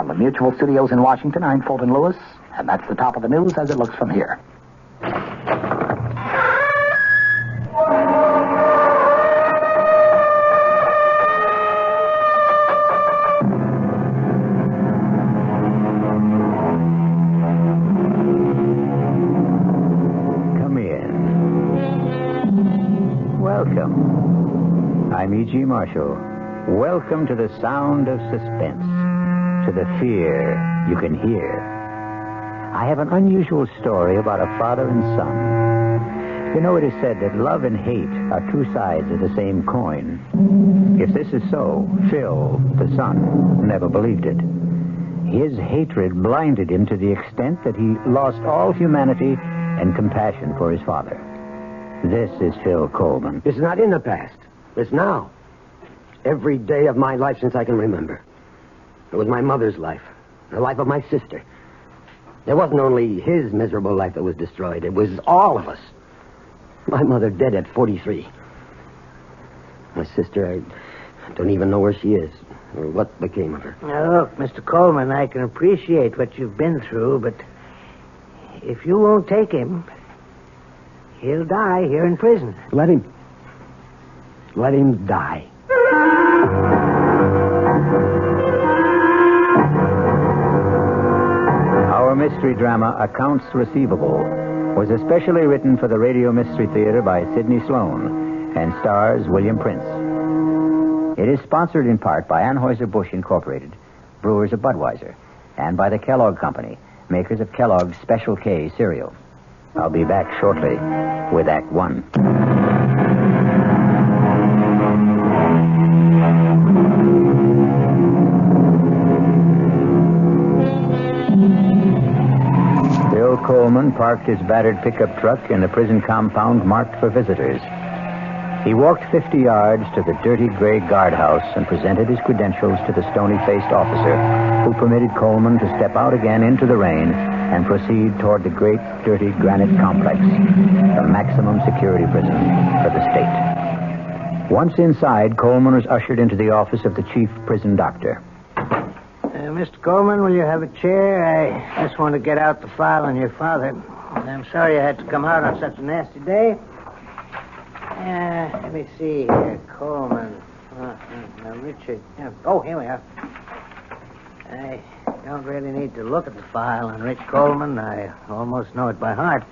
From the Mutual Studios in Washington, I'm Fulton Lewis, and that's the top of the news as it looks from here. Come in. Welcome. I'm E.G. Marshall. Welcome to the sound of suspense, to the fear you can hear. I have an unusual story about a father and son. You know, it is said that love and hate are two sides of the same coin. If this is so, Phil, the son, never believed it. His hatred blinded him to the extent that he lost all humanity and compassion for his father. This is Phil Coleman. It's not in the past. It's now. Every day of my life since I can remember. It was my mother's life, the life of my sister. It wasn't only his miserable life that was destroyed. It was all of us. My mother dead at 43. My sister, I don't even know where she is or what became of her. Now, look, Mr. Coleman, I can appreciate what you've been through, but if you won't take him, he'll die here in prison. Let him die. Our mystery drama, Accounts Receivable, was especially written for the Radio Mystery Theater by Sidney Sloan and stars William Prince. It is sponsored in part by Anheuser-Busch Incorporated, brewers of Budweiser, and by the Kellogg Company, makers of Kellogg's Special K cereal. I'll be back shortly with Act One. Bill Coleman parked his battered pickup truck in the prison compound marked for visitors. He walked 50 yards to the dirty gray guardhouse and presented his credentials to the stony-faced officer, who permitted Coleman to step out again into the rain and proceed toward the great, dirty granite complex, the maximum security prison for the state. Once inside, Coleman was ushered into the office of the chief prison doctor. Mr. Coleman, will you have a chair? I just want to get out the file on your father. I'm sorry I had to come out on such a nasty day. Let me see here. Coleman. Now, Richard. Oh, here we are. I don't really need to look at the file on Rich Coleman. I almost know it by heart.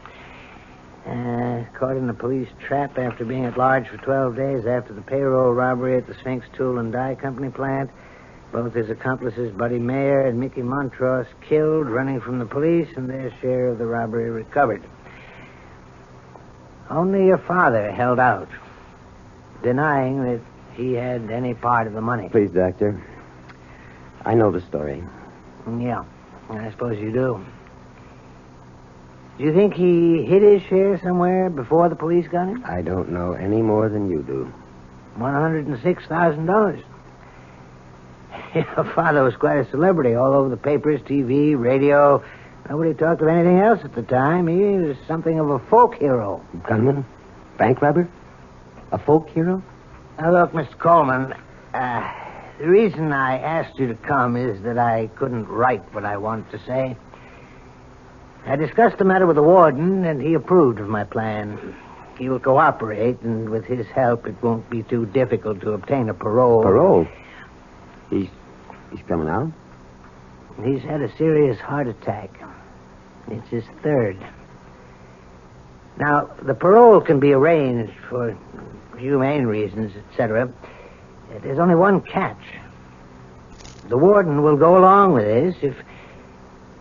Caught in the police trap after being at large for 12 days after the payroll robbery at the Sphinx Tool and Die Company plant. Both his accomplices, Buddy Mayer and Mickey Montross, killed, running from the police, and their share of the robbery recovered. Only your father held out, denying that he had any part of the money. Please, Doctor. I know the story. Yeah, I suppose you do. Do you think he hid his share somewhere before the police got him? I don't know any more than you do. $106,000. Your father was quite a celebrity all over the papers, TV, radio. Nobody talked of anything else at the time. He was something of a folk hero. Gunman? Bank robber? A folk hero? Now, look, Mr. Coleman, the reason I asked you to come is that I couldn't write what I wanted to say. I discussed the matter with the warden, and he approved of my plan. He will cooperate, and with his help, it won't be too difficult to obtain a parole. Parole? He's coming out? He's had a serious heart attack. It's his third. Now, the parole can be arranged for humane reasons, etc. There's only one catch. The warden will go along with this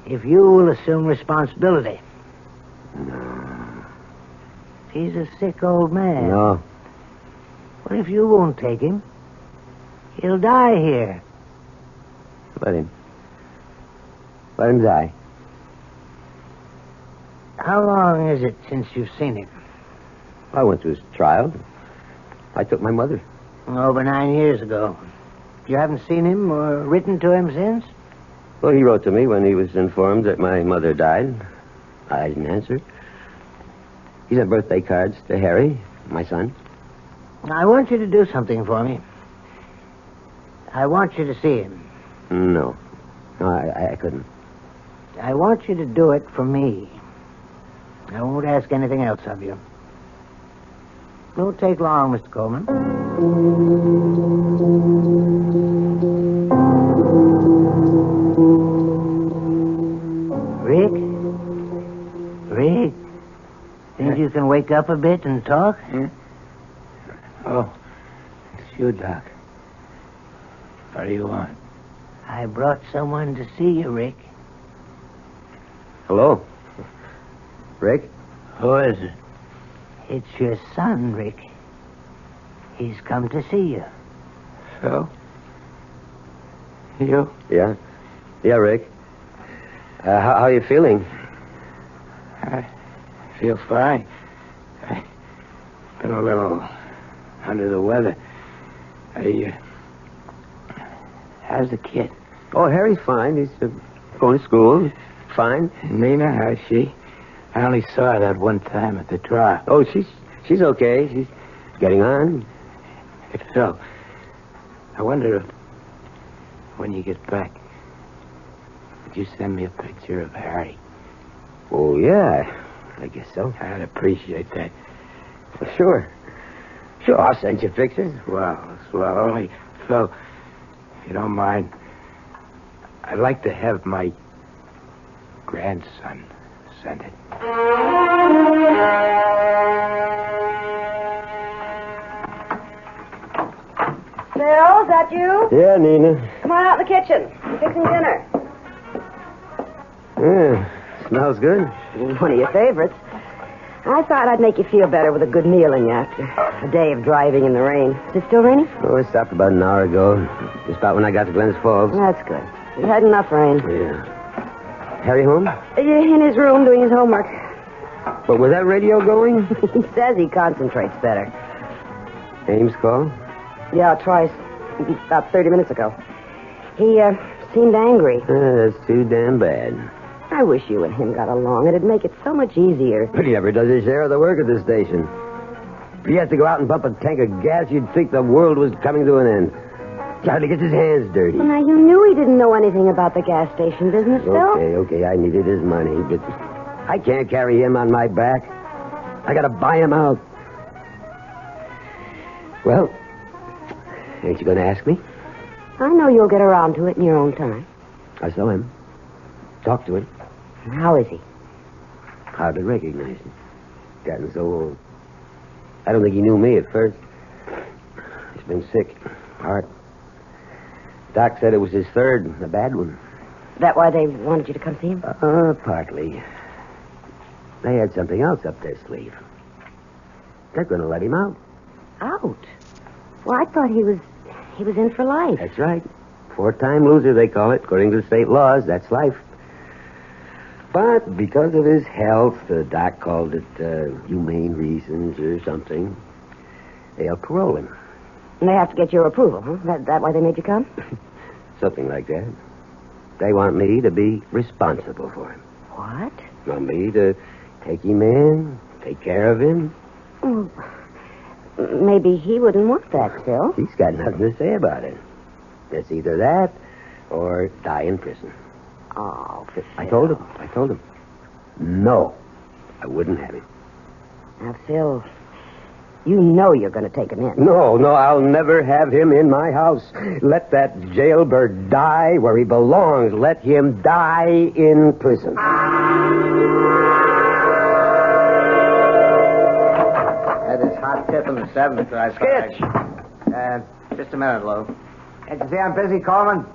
if you will assume responsibility. No. He's a sick old man. No. What if you won't take him? He'll die here. Let him die. How long is it since you've seen him? I went to his trial. I took my mother. Over 9 years ago. You haven't seen him or written to him since? Well, he wrote to me when he was informed that my mother died. I didn't answer. He sent birthday cards to Harry, my son. I want you to do something for me. I want you to see him. No. No, I couldn't. I want you to do it for me. I won't ask anything else of you. Won't take long, Mr. Coleman. Rick? Rick? Think you can wake up a bit and talk? Oh, it's you, Doc. What do you want? I brought someone to see you, Rick. Hello? Rick? Who is it? It's your son, Rick. He's come to see you. Phil? You? Yeah? Yeah, Rick. How are you feeling? I feel fine. I've been a little under the weather. How's the kid? Oh, Harry's fine. He's going to school. Fine. Nina, how's she? I only saw her that one time at the trial. Oh, she's okay. She's getting on. Hey, Phil, I wonder if, when you get back, would you send me a picture of Harry? Oh, yeah. I guess so. I'd appreciate that. Sure. Sure, I'll send you pictures. Well, only, Phil, if you don't mind, I'd like to have my grandson send it. Phil, is that you? Yeah, Nina. Come on out in the kitchen. I'm fixing dinner. Yeah, smells good. One of your favorites. I thought I'd make you feel better with a good meal in you after a day of driving in the rain. Is it still raining? Oh, it stopped about an hour ago. Just about when I got to Glens Falls. That's good. We had enough rain. Yeah. Harry home? In his room doing his homework. But was that radio going? He says he concentrates better. Ames call? Yeah, twice. About 30 minutes ago. He seemed angry. That's too damn bad. I wish you and him got along. It'd make it so much easier. But he never does his share of the work at this station. If he has to go out and pump a tank of gas, you'd think the world was coming to an end. He hardly gets his hands dirty. Now, you knew he didn't know anything about the gas station business, Phil. Okay, I needed his money, but I can't carry him on my back. I gotta buy him out. Well, ain't you gonna ask me? I know you'll get around to it in your own time. I saw him. Talked to him. How is he? Hardly recognize him. Gotten so old. I don't think he knew me at first. He's been sick. Heart. Doc said it was his third, a bad one. Is that why they wanted you to come see him? Partly. They had something else up their sleeve. They're going to let him out. Out? Well, I thought he was in for life. That's right. 4-time loser, they call it. According to the state laws, that's life. But because of his health, the doc called it humane reasons or something, they'll parole him. And they have to get your approval, huh? That why they made you come? Something like that. They want me to be responsible for him. What? Want me to take him in, take care of him. Well, maybe he wouldn't want that, Phil. He's got nothing to say about it. It's either that or die in prison. Oh, Phil. I told him. No, I wouldn't have him. Now, Phil, you know you're going to take him in. No, I'll never have him in my house. Let that jailbird die where he belongs. Let him die in prison. Had this hot tip in the 7th. Sketch. Just a minute, Lou. Can't you see I'm busy, Coleman?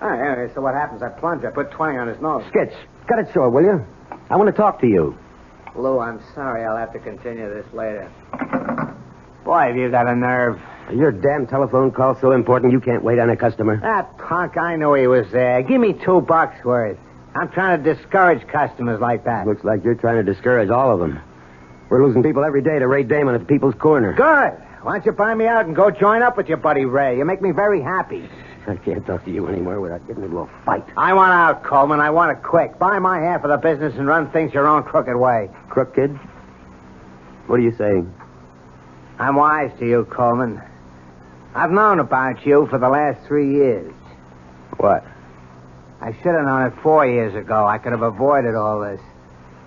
Oh, anyway, so what happens? I plunge. I put 20 on his nose. Sketch, cut it short, will you? I want to talk to you. Lou, I'm sorry. I'll have to continue this later. Boy, have you got a nerve. Your damn telephone call's so important you can't wait on a customer. That punk, I knew he was there. Give me $2 worth. I'm trying to discourage customers like that. Looks like you're trying to discourage all of them. We're losing people every day to Ray Damon at the People's Corner. Good. Why don't you buy me out and go join up with your buddy Ray? You make me very happy. I can't talk to you anymore without getting into a fight. I want out, Coleman. I want it quick. Buy my half of the business and run things your own crooked way. Crooked? What are you saying? I'm wise to you, Coleman. I've known about you for the last 3 years. What? I should have known it 4 years ago. I could have avoided all this.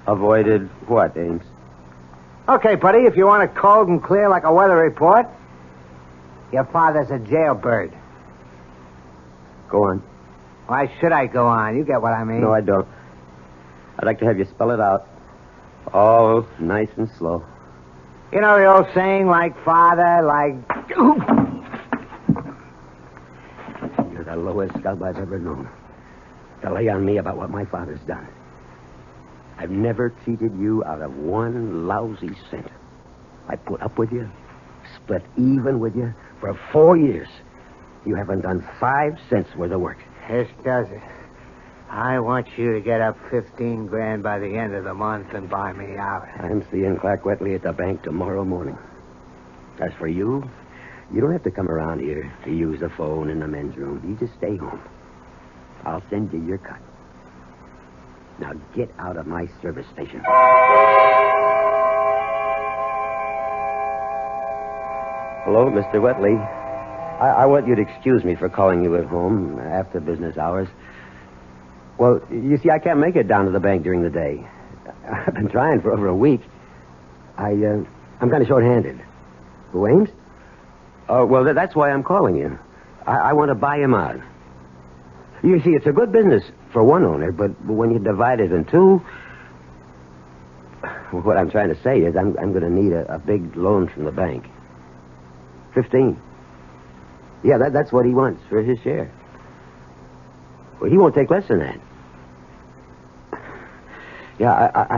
Avoided what, Ames? Okay, buddy, if you want it cold and clear like a weather report, your father's a jailbird. Go on. Why should I go on? You get what I mean. No, I don't. I'd like to have you spell it out. All nice and slow. You know the old saying, like father, like... You're the lowest scub I've ever known. To lay on me about what my father's done. I've never cheated you out of one lousy cent. I put up with you, split even with you for 4 years. You haven't done 5 cents worth of work. This does it. I want you to get up 15 grand by the end of the month and buy me out. I'm seeing Clark Wetley at the bank tomorrow morning. As for you, you don't have to come around here to use the phone in the men's room. You just stay home. I'll send you your cut. Now get out of my service station. Hello, Mr. Wetley. I want you to excuse me for calling you at home after business hours. Well, you see, I can't make it down to the bank during the day. I've been trying for over a week. I'm kind of short-handed. Who, Ames? Oh, well, that's why I'm calling you. I want to buy him out. You see, it's a good business for one owner, but when you divide it in two... What I'm trying to say is I'm going to need a big loan from the bank. 15. Yeah, that's what he wants for his share. Well, he won't take less than that. Yeah,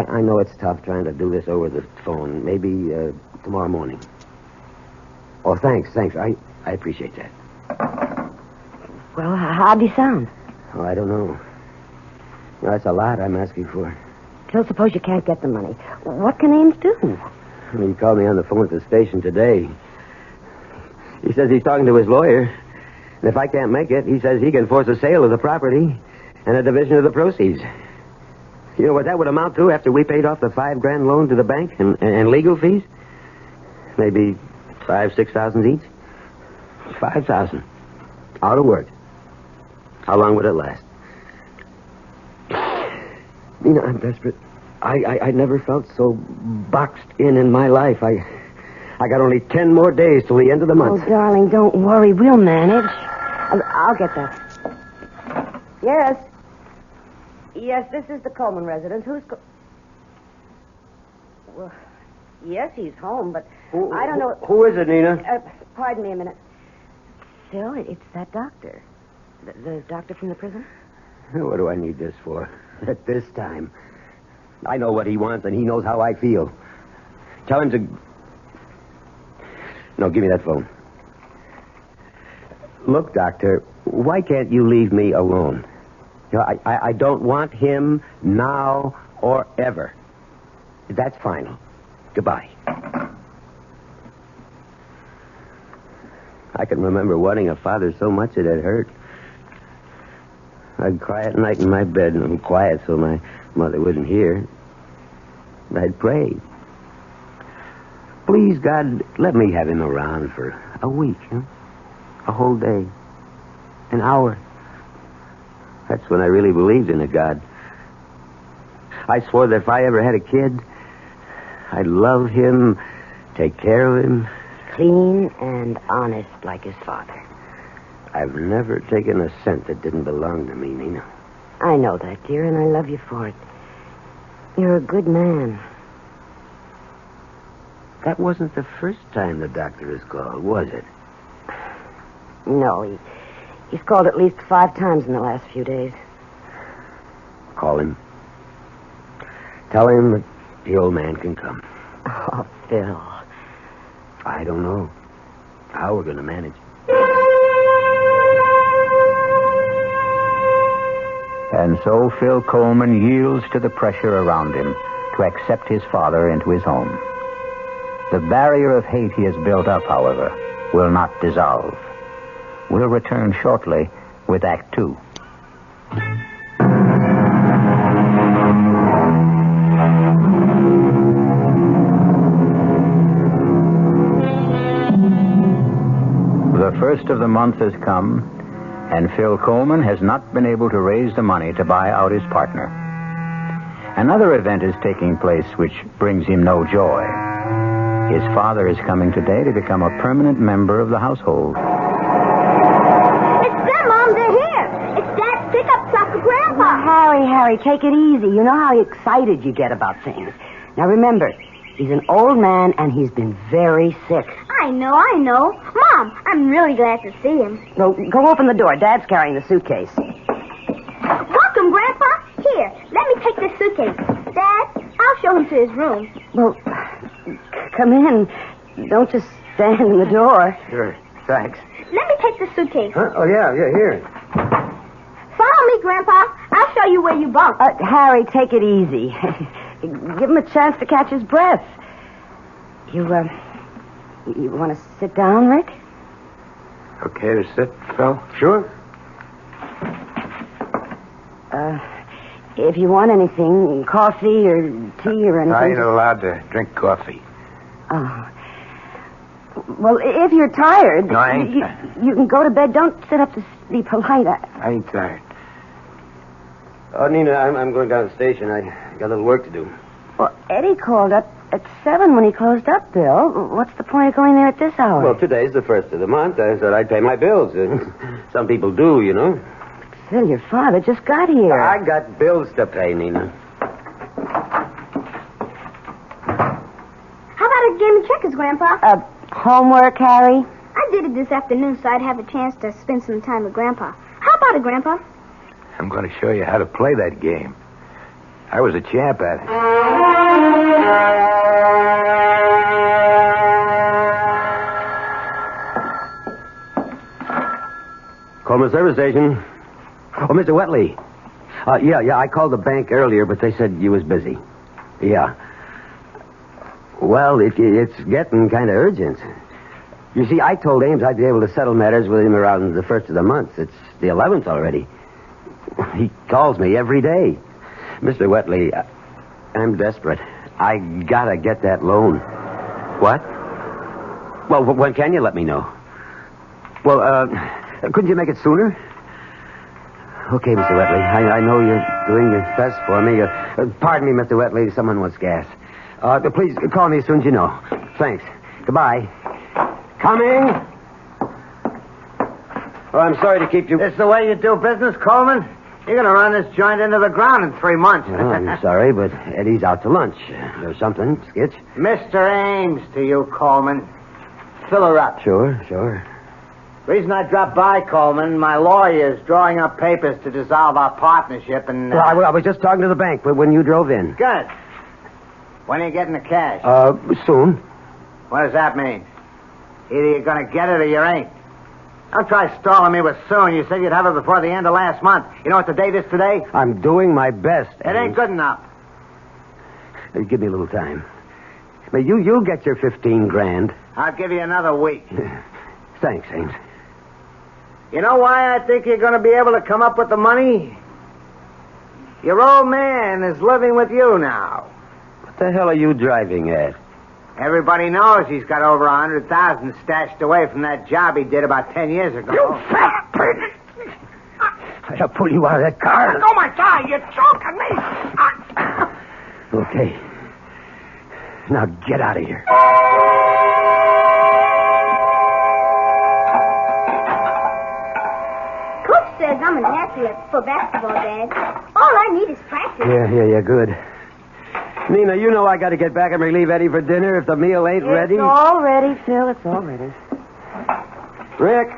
I know it's tough trying to do this over the phone. Maybe tomorrow morning. Oh, thanks. I appreciate that. Well, how'd he sound? Oh, I don't know. Well, that's a lot I'm asking for. Phil, suppose you can't get the money. What can Ames do? He called me on the phone at the station today. He says he's talking to his lawyer. And if I can't make it, he says he can force a sale of the property and a division of the proceeds. You know what that would amount to after we paid off the $5 grand loan to the bank and legal fees? Maybe $6,000 each. 5,000. Out of work. How long would it last? Nina, I'm desperate. I never felt so boxed in my life. I got only 10 more days till the end of the month. Oh, darling, don't worry. We'll manage. I'll get that. Yes. Yes, this is the Coleman residence. Well, yes, he's home, but I don't know... Who is it, Nina? Pardon me a minute. Phil, it's that doctor. The doctor from the prison? What do I need this for? At this time. I know what he wants, and he knows how I feel. Tell him to... No, give me that phone. Look, Doctor, why can't you leave me alone? You know, I don't want him now or ever. That's final. Goodbye. I can remember wanting a father so much it had hurt. I'd cry at night in my bed, and I'm quiet so my mother wouldn't hear. I'd pray. Please, God, let me have him around for a week, huh? A whole day. An hour. That's when I really believed in a God. I swore that if I ever had a kid, I'd love him, take care of him. Clean and honest like his father. I've never taken a cent that didn't belong to me, Nina. I know that, dear, and I love you for it. You're a good man. That wasn't the first time the doctor has called, was it? No, he's called at least 5 times in the last few days. Call him. Tell him that the old man can come. Oh, Phil. I don't know how we're going to manage. And so Phil Coleman yields to the pressure around him to accept his father into his home. The barrier of hate he has built up, however, will not dissolve. We'll return shortly with Act 2. The first of the month has come, and Phil Coleman has not been able to raise the money to buy out his partner. Another event is taking place which brings him no joy. His father is coming today to become a permanent member of the household. It's them, Mom. They're here. It's Dad's pickup truck for Grandpa. Harry, take it easy. You know how excited you get about things. Now remember, he's an old man and he's been very sick. I know. Mom, I'm really glad to see him. Well, go open the door. Dad's carrying the suitcase. Welcome, Grandpa. Here, let me take this suitcase. Dad, I'll show him to his room. Well, come in. Don't just stand in the door. Sure. Thanks. Let me take the suitcase. Huh? Oh, yeah, here. Follow me, Grandpa. I'll show you where you bunk. Harry, take it easy. Give him a chance to catch his breath. You want to sit down, Rick? Okay to sit, Phil? Sure. If you want anything, coffee or tea or anything. I ain't allowed to drink coffee. Oh. Well, if you're tired, No, I ain't. You can go to bed. Don't sit up to be polite. I ain't tired. Oh, Nina, I'm going down to the station. I got a little work to do. Well, Eddie called up at 7 when he closed up, Bill. What's the point of going there at this hour? Well, today's the first of the month. I thought I'd pay my bills. Some people do, you know. Phil, your father just got here. I got bills to pay, Nina. How about a game of checkers, Grandpa? Homework, Harry? I did it this afternoon so I'd have a chance to spend some time with Grandpa. How about it, Grandpa? I'm going to show you how to play that game. I was a champ at it. Coleman Service Station. Oh, Mr. Wetley. Yeah, I called the bank earlier, but they said you was busy. Yeah. Well, it's getting kind of urgent. You see, I told Ames I'd be able to settle matters with him around the first of the month. It's the 11th already. He calls me every day. Mr. Wetley, I'm desperate. I gotta get that loan. What? Well, when can you let me know? Well, couldn't you make it sooner? Okay, Mr. Wetley. I know you're doing your best for me. Pardon me, Mr. Wetley. Someone wants gas. Please call me as soon as you know. Thanks. Goodbye. Coming. Oh, I'm sorry to keep you... This the way you do business, Coleman? You're going to run this joint into the ground in 3 months. Oh, I'm sorry, but Eddie's out to lunch. Or something, Skitch. Mr. Ames to you, Coleman. Fill her up. Sure. Reason I dropped by, Coleman, my lawyer's drawing up papers to dissolve our partnership and... Well, I was just talking to the bank when you drove in. Good. When are you getting the cash? Soon. What does that mean? Either you're going to get it or you ain't. Don't try stalling me with soon. You said you'd have it before the end of last month. You know what the date is today? I'm doing my best. It ain't good enough. Give me a little time. But you'll get your 15 grand. I'll give you another week. Thanks, Ames. You know why I think you're going to be able to come up with the money? Your old man is living with you now. What the hell are you driving at? Everybody knows he's got over 100,000 stashed away from that job he did about 10 years ago. You fat pig! I'll pull you out of that car. Oh, my God, you're choking me. Okay. Now get out of here. Coach says I'm an athlete for basketball, Dad. All I need is practice. Yeah, good. Nina, you know I got to get back and relieve Eddie for dinner if the meal ain't ready. It's all ready, Phil. It's all ready. Rick,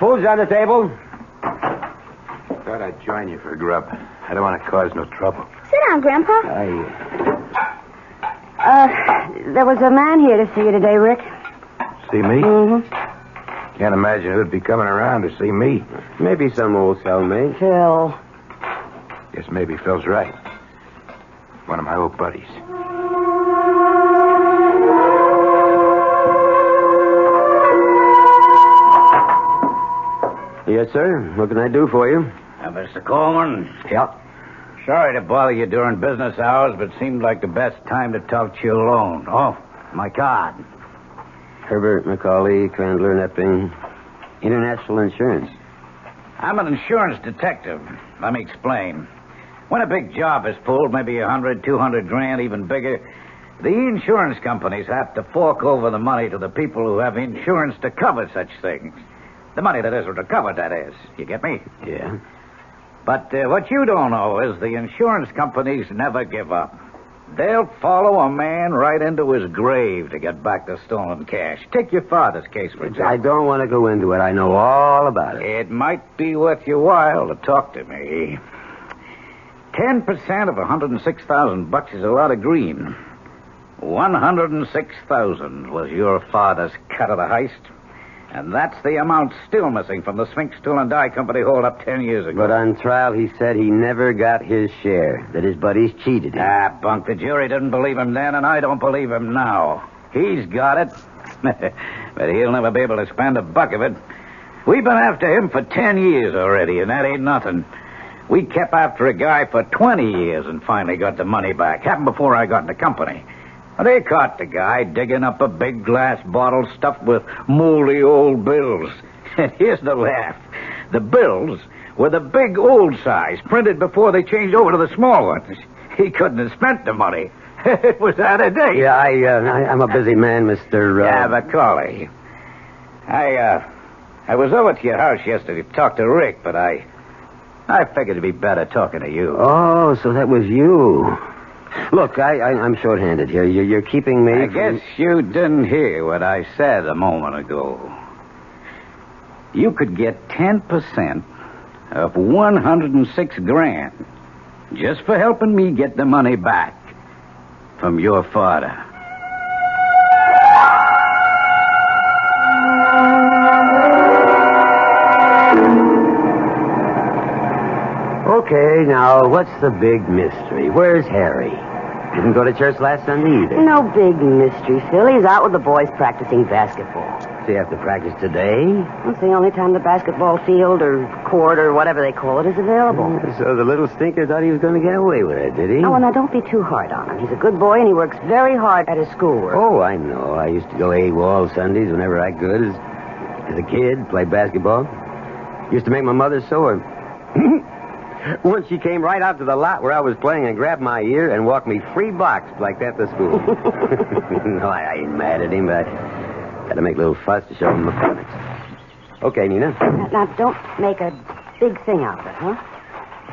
food's on the table. Thought I'd join you for grub. I don't want to cause no trouble. Sit down, Grandpa. There was a man here to see you today, Rick. See me? Mm-hmm. Can't imagine who'd be coming around to see me. Maybe some old cellmate. Phil. Guess maybe Phil's right. One of my old buddies. Yes, sir. What can I do for you? Mr. Coleman. Yeah. Sorry to bother you during business hours, but seemed like the best time to talk to you alone. Oh, my card. Herbert, McCauley, Crandler, Nepping. International Insurance. I'm an insurance detective. Let me explain. When a big job is pulled, maybe 100, 200 grand, even bigger, the insurance companies have to fork over the money to the people who have insurance to cover such things. The money that isn't recovered, that is. You get me? Yeah. But what you don't know is the insurance companies never give up. They'll follow a man right into his grave to get back the stolen cash. Take your father's case, for example. I don't want to go into it. I know all about it. It might be worth your while to talk to me. 10% of $106,000 is a lot of green. 106,000 was your father's cut of the heist. And that's the amount still missing from the Sphinx Tool and Die Company hold-up 10 years ago. But on trial, he said he never got his share, that his buddies cheated him. Ah, bunk. The jury didn't believe him then, and I don't believe him now. He's got it. But he'll never be able to spend a buck of it. We've been after him for 10 years already, and that ain't nothing. We kept after a guy for 20 years and finally got the money back. Happened before I got in the company. They caught the guy digging up a big glass bottle stuffed with moldy old bills. And here's the laugh. The bills were the big old size, printed before they changed over to the small ones. He couldn't have spent the money. It was out of date. Yeah, I'm a busy man, Mr. Yeah, Macaulay. I was over to your house yesterday to talk to Rick, but I figured it'd be better talking to you. Oh, so that was you. Look, I'm short-handed here. You're keeping me I guess you didn't hear what I said a moment ago. You could get 10% of 106 grand just for helping me get the money back from your father. Okay, now, what's the big mystery? Where's Harry? Didn't go to church last Sunday either. No big mystery, Phil. He's out with the boys practicing basketball. So you have to practice today? It's the only time the basketball field or court or whatever they call it is available. So the little stinker thought he was going to get away with it, did he? Oh, now don't be too hard on him. He's a good boy and he works very hard at his schoolwork. Oh, I know. I used to go AWOL Sundays whenever I could as a kid, play basketball. Used to make my mother sore. Once she came right out to the lot where I was playing and grabbed my ear and walked me 3 blocks like that to school. No, I ain't mad at him, but I got to make a little fuss to show him my feelings. Okay, Nina. Now, don't make a big thing out of it, huh?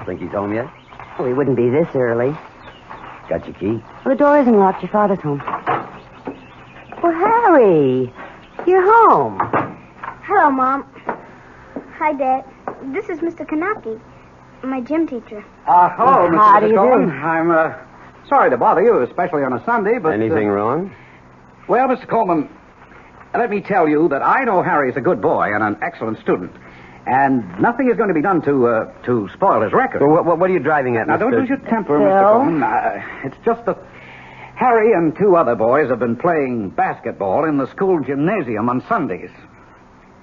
Think he's home yet? Well, he wouldn't be this early. Got your key? Well, the door isn't locked. Your father's home. Well, Harry, you're home. Hello, Mom. Hi, Dad. This is Mr. Kanaki, my gym teacher. Hello, How do Mr. you Coleman. do? I'm sorry to bother you, especially on a Sunday, but... Anything wrong? Well, Mr. Coleman, let me tell you that I know Harry's a good boy and an excellent student. And nothing is going to be done to spoil his record. Well, what are you driving at, Now, Mr. don't lose your temper, Phil? Mr. Coleman. It's just that Harry and 2 other boys have been playing basketball in the school gymnasium on Sundays.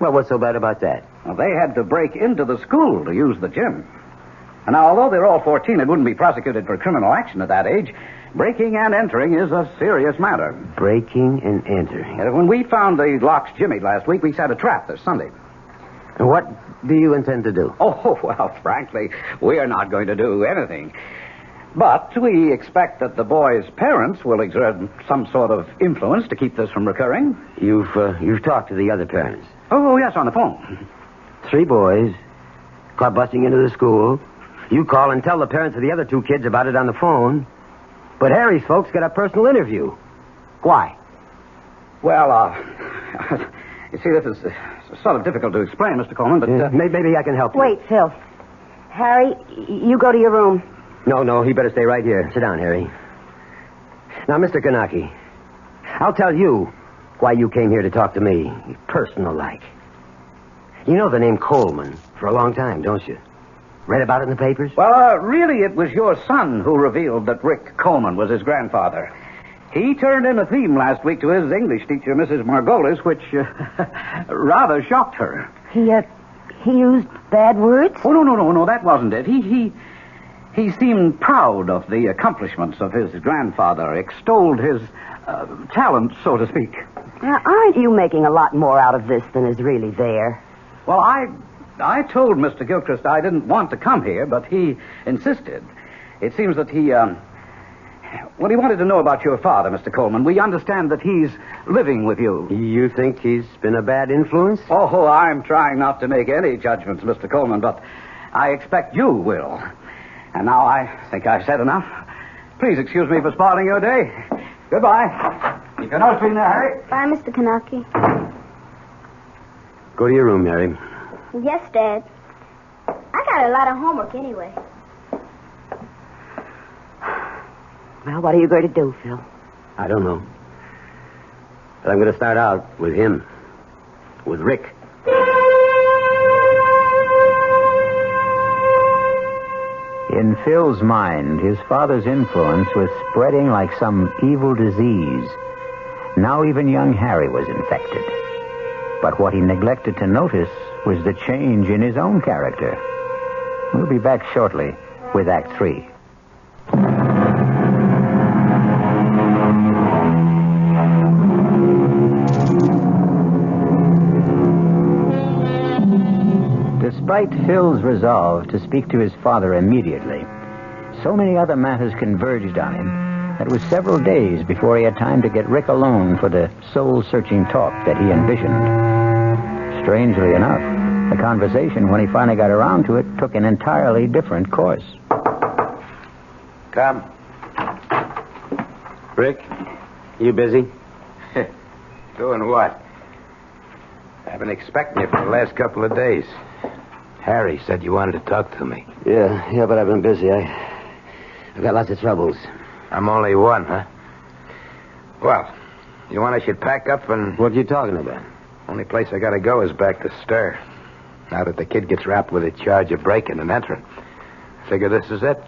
Well, what's so bad about that? Well, they had to break into the school to use the gym. And now, although they're all 14 and wouldn't be prosecuted for criminal action at that age, breaking and entering is a serious matter. Breaking and entering. And when we found the locks jimmied last week, we set a trap this Sunday. And what do you intend to do? Oh, well, frankly, we are not going to do anything. But we expect that the boys' parents will exert some sort of influence to keep this from recurring. You've talked to the other parents. Oh, yes, on the phone. 3 boys caught busting into the school. You call and tell the parents of the other 2 kids about it on the phone. But Harry's folks get a personal interview. Why? Well, you see, this is sort of difficult to explain, Mr. Coleman, but... Maybe I can help you. Wait, Phil. Harry, you go to your room. No, he better stay right here. Sit down, Harry. Now, Mr. Kanaki, I'll tell you why you came here to talk to me, personal-like. You know the name Coleman for a long time, don't you? Read about it in the papers? Well, really, it was your son who revealed that Rick Coleman was his grandfather. He turned in a theme last week to his English teacher, Mrs. Margolis, which rather shocked her. He used bad words? Oh, no, that wasn't it. He seemed proud of the accomplishments of his grandfather, extolled his talent, so to speak. Now, aren't you making a lot more out of this than is really there? Well, I told Mr. Gilchrist I didn't want to come here, but he insisted. It seems that he wanted to know about your father, Mr. Coleman. We understand that he's living with you. You think he's been a bad influence? Oh, I'm trying not to make any judgments, Mr. Coleman, but I expect you will. And now I think I've said enough. Please excuse me for spoiling your day. Goodbye. Keep your nose clean there, Harry. Bye, Mr. Kanaki. Go to your room, Mary. Yes, Dad. I got a lot of homework anyway. Well, what are you going to do, Phil? I don't know. But I'm going to start out with him. With Rick. In Phil's mind, his father's influence was spreading like some evil disease. Now even young Harry was infected. But what he neglected to notice was the change in his own character. We'll be back shortly with Act 3. Despite Phil's resolve to speak to his father immediately, so many other matters converged on him that it was several days before he had time to get Rick alone for the soul-searching talk that he envisioned. Strangely enough, the conversation, when he finally got around to it, took an entirely different course. Come. Rick, you busy? Doing what? I've been expecting you for the last couple of days. Harry said you wanted to talk to me. Yeah, but I've been busy. I've got lots of troubles. I'm only one, huh? Well, you want I should pack up and... What are you talking about? Only place I gotta go is back to Stir. Now that the kid gets wrapped with a charge of breaking and entering. Figure this is it.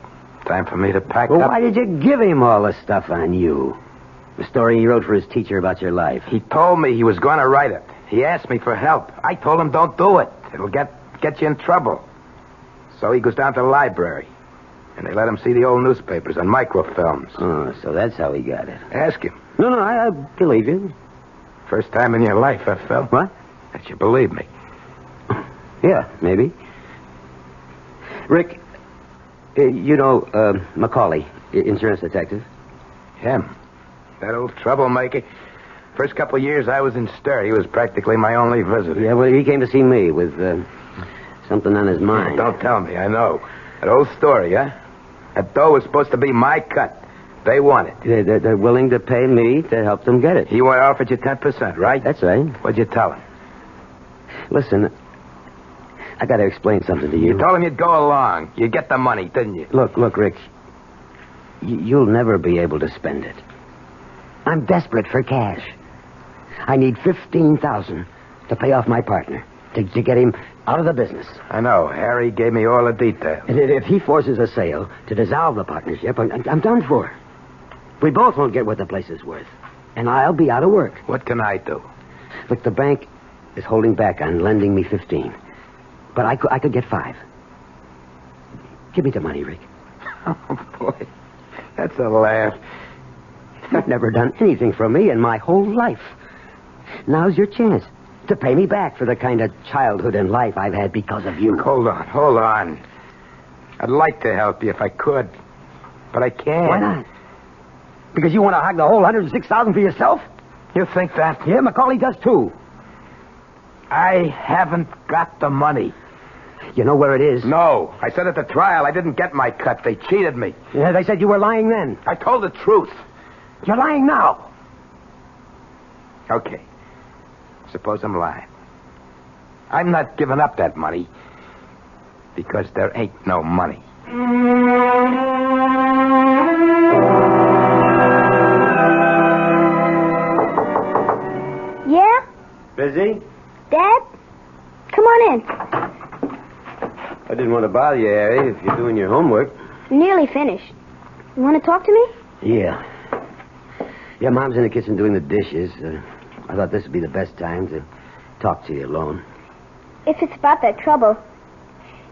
Time for me to pack Well, up. why did you give him all the stuff on you? The story he wrote for his teacher about your life. He told me he was going to write it. He asked me for help. I told him don't do it. It'll get you in trouble. So he goes down to the library. And they let him see the old newspapers and microfilms. Oh, so that's how he got it. Ask him. No, I believe you. First time in your life, I felt. What? That you believe me. Yeah, maybe. Rick, you know Macaulay, insurance detective? Him. That old troublemaker. First couple of years I was in Stir, he was practically my only visitor. Yeah, well, he came to see me with something on his mind. Don't tell me, I know. That old story, huh? That dough was supposed to be my cut. They want it. They're willing to pay me to help them get it. He offered you 10%, right? That's right. What'd you tell him? Listen, I got to explain something to you. You told him you'd go along. You get the money, didn't you? Look, Rick. You'll never be able to spend it. I'm desperate for cash. I need $15,000 to pay off my partner, to get him out of the business. I know. Harry gave me all the details. And if he forces a sale to dissolve the partnership, I'm done for. We both won't get what the place is worth. And I'll be out of work. What can I do? Look, the bank is holding back on lending me 15. But I could get 5. Give me the money, Rick. Oh, boy. That's a laugh. You've never done anything for me in my whole life. Now's your chance to pay me back for the kind of childhood and life I've had because of you. Hold on. I'd like to help you if I could, but I can't. Why not? Because you want to hog the whole $106,000 for yourself? You think that? Yeah, Macaulay does too. I haven't got the money. You know where it is? No. I said at the trial I didn't get my cut. They cheated me. Yeah, they said you were lying then. I told the truth. You're lying now. Okay. Suppose I'm lying. I'm not giving up that money because there ain't no money. Yeah? Busy? Dad? Come on in. I didn't want to bother you, Harry, if you're doing your homework. Nearly finished. You want to talk to me? Yeah. Yeah, Mom's in the kitchen doing the dishes. I thought this would be the best time to talk to you alone. If it's about that trouble.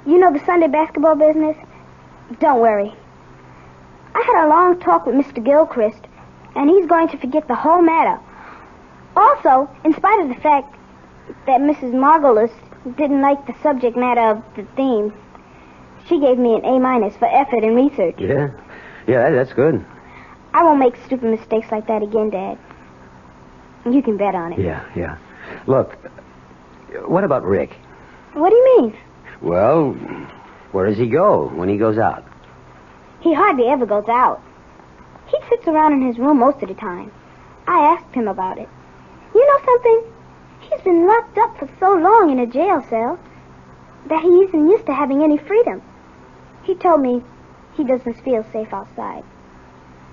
You know the Sunday basketball business? Don't worry. I had a long talk with Mr. Gilchrist, and he's going to forget the whole matter. Also, in spite of the fact that Mrs. Margolis didn't like the subject matter of the theme. She gave me an A- for effort in research. Yeah? Yeah, that's good. I won't make stupid mistakes like that again, Dad. You can bet on it. Yeah. Look, what about Rick? What do you mean? Well, where does he go when he goes out? He hardly ever goes out. He sits around in his room most of the time. I asked him about it. You know something? He's been locked up for so long in a jail cell that he isn't used to having any freedom. He told me he doesn't feel safe outside.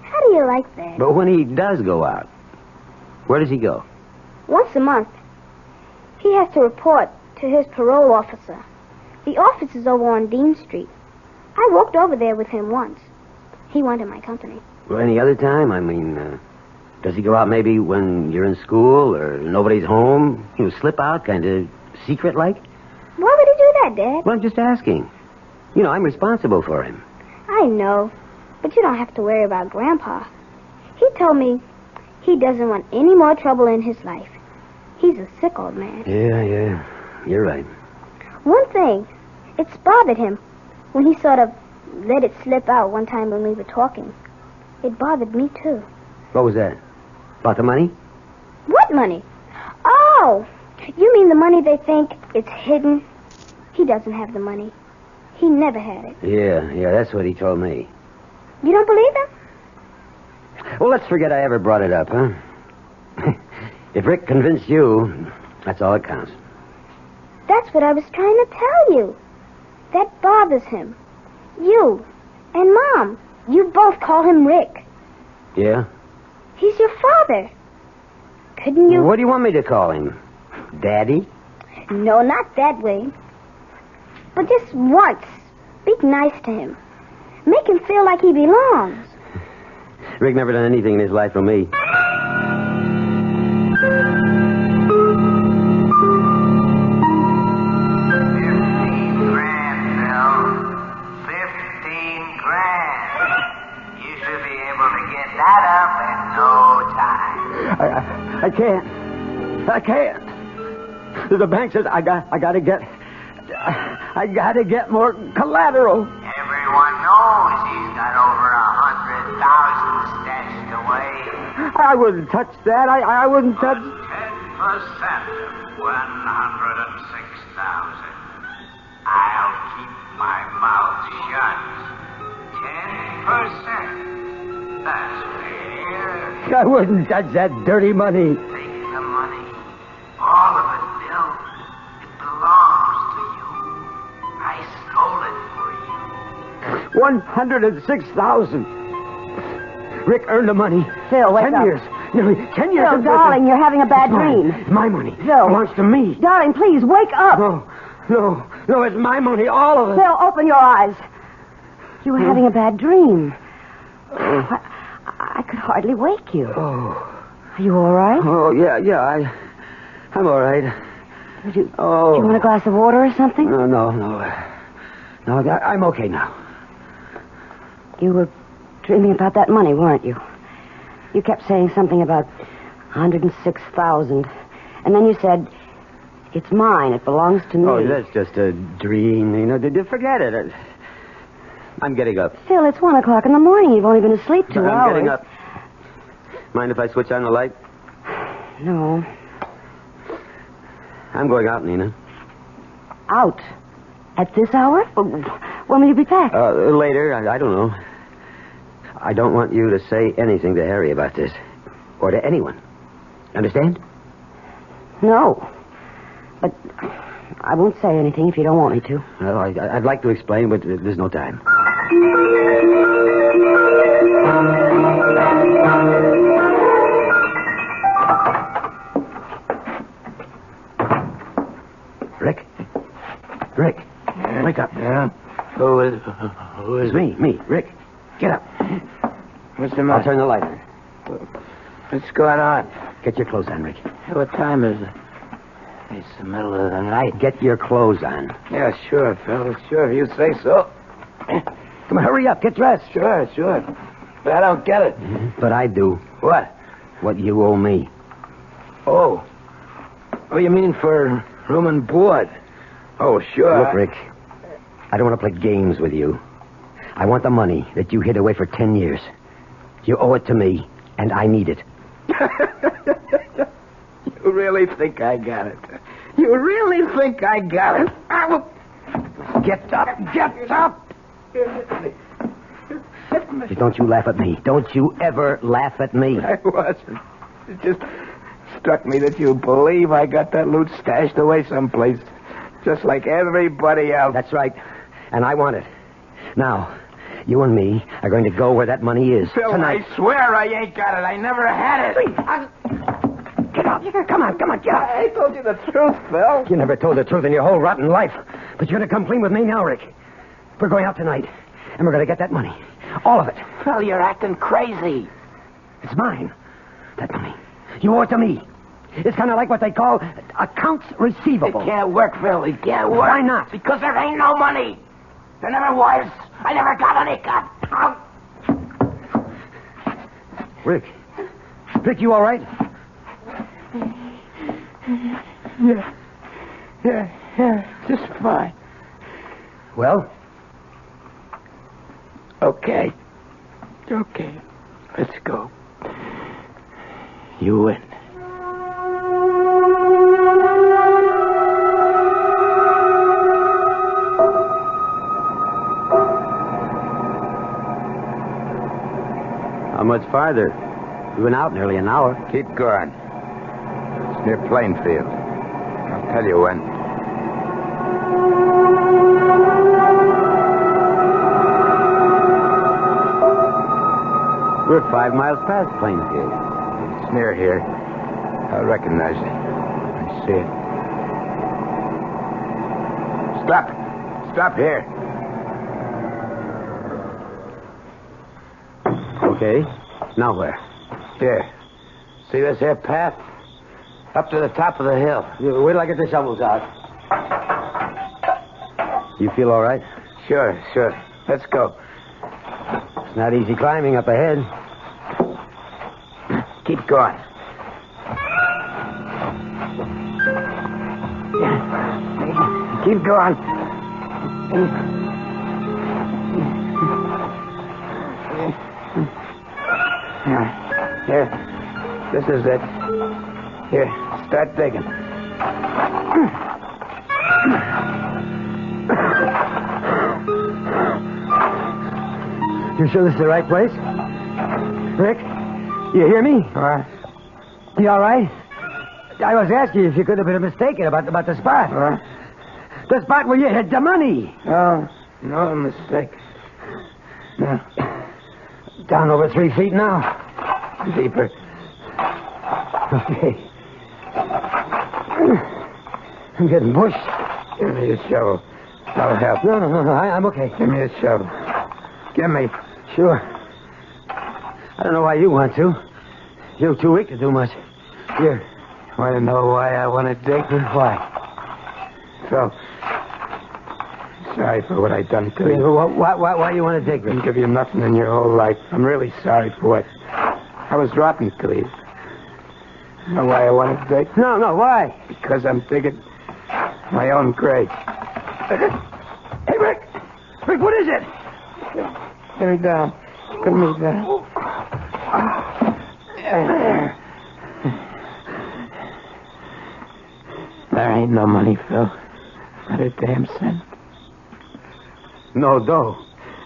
How do you like that? But when he does go out, where does he go? Once a month. He has to report to his parole officer. The office is over on Dean Street. I walked over there with him once. He wanted my company. Well, any other time? I mean, does he go out maybe when you're in school or nobody's home? You slip out, kind of secret-like? Why would he do that, Dad? Well, I'm just asking. You know, I'm responsible for him. I know, but you don't have to worry about Grandpa. He told me he doesn't want any more trouble in his life. He's a sick old man. Yeah. You're right. One thing, it's bothered him when he sort of let it slip out one time when we were talking. It bothered me, too. What was that? About the money? What money? Oh, you mean the money they think it's hidden? He doesn't have the money. He never had it. Yeah, that's what he told me. You don't believe him? Well, let's forget I ever brought it up, huh? If Rick convinced you, that's all that counts. That's what I was trying to tell you. That bothers him. You and Mom, you both call him Rick. Yeah? He's your father. Couldn't you... What do you want me to call him? Daddy? No, not that way. But just once, be nice to him. Make him feel like he belongs. Rick never done anything in his life for me. I can't. The bank says I gotta get more collateral. Everyone knows he's got over 100,000 stashed away. I wouldn't touch that. I wouldn't touch. 10% of 106,000. I'll keep my mouth shut. 10%. That's fair. I wouldn't touch that dirty money. Take the money. All of it, Bill. It belongs to you. I stole it for you. 106,000. Rick earned the money. Phil, wake 10 up. years. Nearly 10 years. Phil, darling, you're having a bad dream. It's my money. Phil. It belongs to me. Darling, please, wake up. No, it's my money, all of it. Phil, open your eyes. You were having a bad dream. I could hardly wake you. Oh. Are you all right? Oh, yeah, I'm all right. Do you want a glass of water or something? No, I'm okay now. You were dreaming about that money, weren't you? You kept saying something about 106,000. And then you said, it's mine, it belongs to me. Oh, that's just a dream, forget it. I'm getting up. Phil, it's 1 o'clock in the morning. You've only been asleep 2 hours. I'm getting up. Mind if I switch on the light? No. I'm going out, Nina. Out? At this hour? When will you be back? Later. I don't know. I don't want you to say anything to Harry about this. Or to anyone. Understand? No. But I won't say anything if you don't want me to. Well, I'd like to explain, but there's no time. Rick? Wake up. Yeah? Who is It's me, Rick. Get up. What's the I'll matter? turn the light on. What's going on? Get your clothes on, Rick. What time is it? It's the middle of the night. Get your clothes on. Yeah, sure, Phil. Sure, if you say so. Come on, hurry up. Get dressed. Sure. But I don't get it. But I do. What? What you owe me. Oh, you mean for room and board? Oh, sure. Look, Rick, I don't want to play games with you. I want the money that you hid away for 10 years. You owe it to me, and I need it. You really think I got it? You really think I got it? I will... Get up! Get up! Don't you laugh at me. Don't you ever laugh at me. I wasn't. It just struck me that you believe I got that loot stashed away someplace, just like everybody else. That's right. And I want it. Now, you and me are going to go where that money is. Phil, tonight. I swear I ain't got it. I never had it. Get out. Come on, get out. I told you the truth, Phil. You never told the truth in your whole rotten life. But you're going to come clean with me now, Rick. We're going out tonight, and we're going to get that money. All of it. Phil, you're acting crazy. It's mine. That money. You owe it to me. It's kind of like what they call accounts receivable. It can't work, Phil. It can't work. Why not? Because there ain't no money. There never was. I never got any. Rick, you all right? Yeah, just fine. Well? Okay, let's go. You win. How much farther? We've been out nearly an hour. Keep going. It's near Plainfield. I'll tell you when. We're 5 miles past Plainfield. It's near here. I'll recognize it. I see it. Stop. Stop here. Okay. Now where? Here. See this here path? Up to the top of the hill. Wait till I get the shovels out. You feel all right? Sure. Let's go. It's not easy climbing up ahead. Keep going. Keep going. Here. This is it. Here, start digging. You sure this is the right place? Rick, you hear me? What? You all right? I was asking you if you could have been mistaken about the spot. What? The spot where you hid the money. Oh, no mistake. No. Down over 3 feet now. Deeper. Okay. I'm getting pushed. Give me a shovel. I'll help. No. I'm okay. Give me a shovel. Give me. Sure. I don't know why you want to. You're too weak to do much. Here. Want to know why I want to dig? Why? So, sorry for what I done to you. Why you want to dig, Didn't Rick? give you nothing in your whole life. I'm really sorry for what. I was rotten to you. You know why I want to dig? No, why? Because I'm digging my own grave. Hey, Rick! Rick, what is it? Put me down. Put me down. There ain't no money, Phil. Not a damn cent. No dough.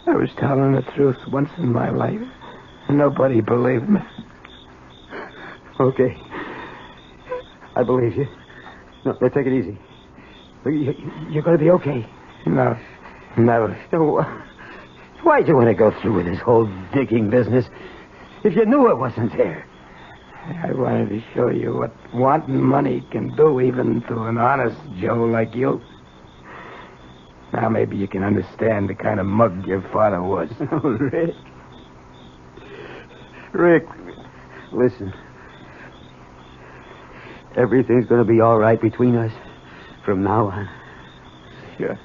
I was telling the truth once in my life, and nobody believed me. Okay. I believe you. No, take it easy. You're going to be okay. No, never. No, why'd you want to go through with this whole digging business if you knew it wasn't there? I wanted to show you what wanting money can do even to an honest Joe like you. Now maybe you can understand the kind of mug your father was. Oh, Rick. Rick, listen. Everything's going to be all right between us from now on. Sure.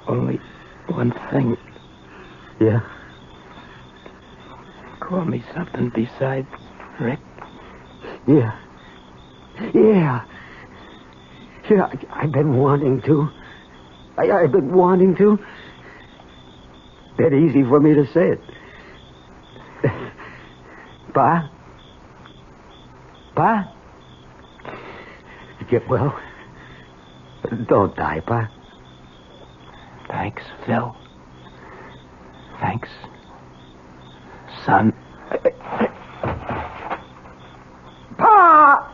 Only one thing. Yeah? Call me something besides Rick. Yeah. Yeah, I've been wanting to. I've been wanting to. That easy for me to say it. Pa? Pa? Get well. Don't die, Pa. Thanks, Phil. Thanks, son. Pa!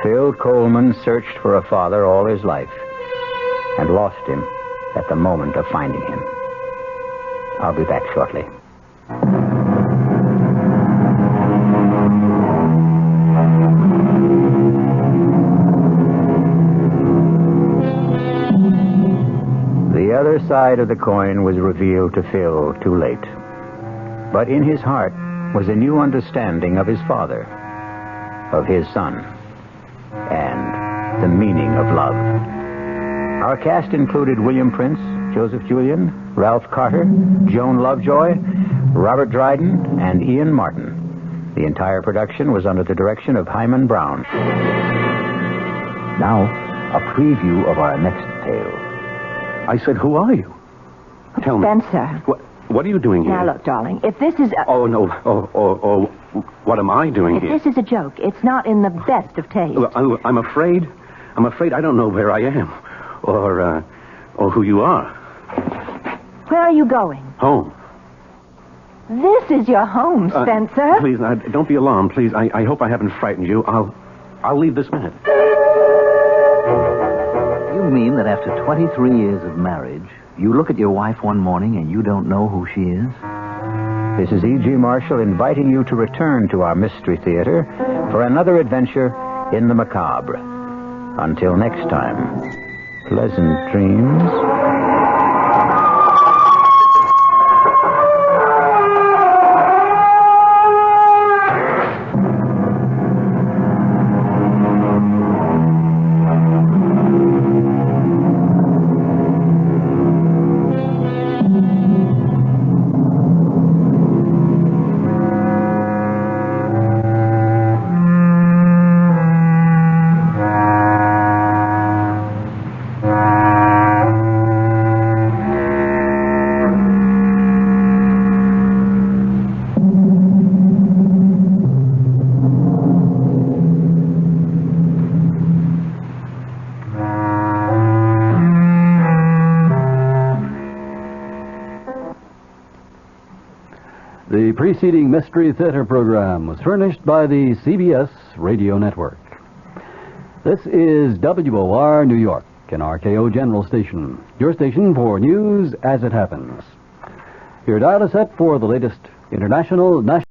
Phil Coleman searched for a father all his life and lost him at the moment of finding him. I'll be back shortly. The other side of the coin was revealed to Phil too late. But in his heart was a new understanding of his father, of his son, and the meaning of love. Our cast included William Prince, Joseph Julian, Ralph Carter, Joan Lovejoy, Robert Dryden, and Ian Martin. The entire production was under the direction of Hyman Brown. Now, a preview of our next tale. I said, who are you? Tell me. Spencer. What are you doing here? Now, look, darling, if this is Oh, no. What am I doing if here? this is a joke, it's not in the best of taste. I'm afraid I don't know where I am. Or who you are. Where are you going? Home. This is your home, Spencer. Please, don't be alarmed, please. I hope I haven't frightened you. I'll leave this minute. You mean that after 23 years of marriage, you look at your wife one morning and you don't know who she is? This is E.G. Marshall inviting you to return to our Mystery Theater for another adventure in the macabre. Until next time, pleasant dreams. The preceding Mystery Theater program was furnished by the CBS Radio Network. This is WOR New York, an RKO General Station, your station for news as it happens. Your dial is set for the latest international, national,